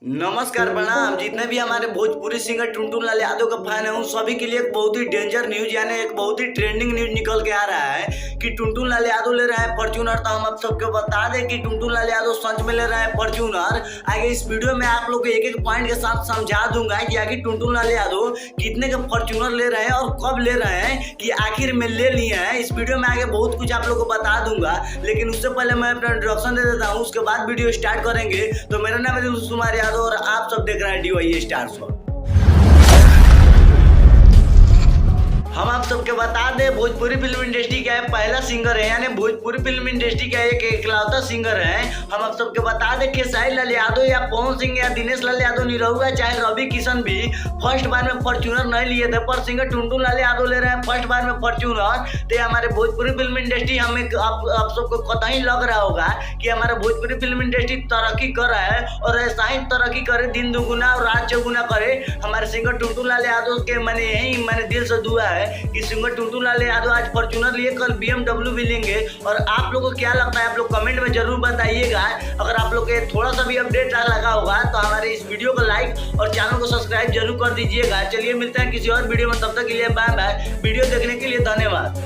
नमस्कार प्रणाम। जितने भी हमारे भोजपुरी सिंगर टुनटुन लाल यादव का फैन है उन सभी के लिए एक बहुत ही डेंजर न्यूज यानी एक बहुत ही ट्रेंडिंग न्यूज निकल के आ रहा है कि टुनटुन लाल यादव ले रहे हैं फॉर्च्यूनर। तो हम आप सबको बता दें कि टुनटुन लाल यादव सच में ले रहे हैं फॉर्च्यूनर। आगे इस वीडियो में आप लोग को एक एक पॉइंट के साथ समझा दूंगा कि आखिर टुनटुन लाल यादव कितने का फॉर्च्यूनर ले रहे हैं और कब ले रहे हैं कि आखिर में ले लिए हैं। इस वीडियो में आगे बहुत कुछ आप लोग को बता दूंगा, लेकिन उससे पहले मैं अपना इंट्रोडक्शन दे देता हूँ, उसके बाद वीडियो स्टार्ट करेंगे। तो मेरा नाम है दिनेश कुमार यादव और आप सब देख रहे हैं DY स्टार शो। हम आप सबके बता दें भोजपुरी फिल्म इंडस्ट्री का पहला सिंगर है, यानी भोजपुरी फिल्म इंडस्ट्री का एक इकलौता सिंगर है। हम आप सबके बता दें कि साहिल लाल यादव या पवन सिंह या दिनेश लाल यादव निरहुआ चाहे रवि किशन भी फर्स्ट बार में फॉर्च्यूनर नहीं लिए थे, पर सिंगर टुनटुन लाल यादव ले रहे हैं फर्स्ट बार में फॉर्च्यूनर। तो हमारे भोजपुरी फिल्म इंडस्ट्री हमें आप सबको कतई लग रहा होगा कि हमारा भोजपुरी फिल्म इंडस्ट्री तरक्की कर रहा है और ऐसा ही तरक्की करे, दिन दुगुना और रात चौगुना करे। हमारे सिंगर टुनटुन लाल यादव के मैंने यही मैंने दिल से दुआ है कि सिंगर टुनटुन लाल यादव आज फॉर्च्यूनर लिए, कल BMW भी लेंगे। और आप लोगों को क्या लगता है आप लोग कमेंट में जरूर बताइएगा। अगर आप लोग के थोड़ा सा भी अपडेट लगा होगा तो हमारे इस वीडियो को लाइक और चैनल को सब्सक्राइब जरूर कर दीजिएगा। चलिए मिलते हैं किसी और वीडियो में, तब तक के लिए बाय बाय। वीडियो देखने के लिए धन्यवाद।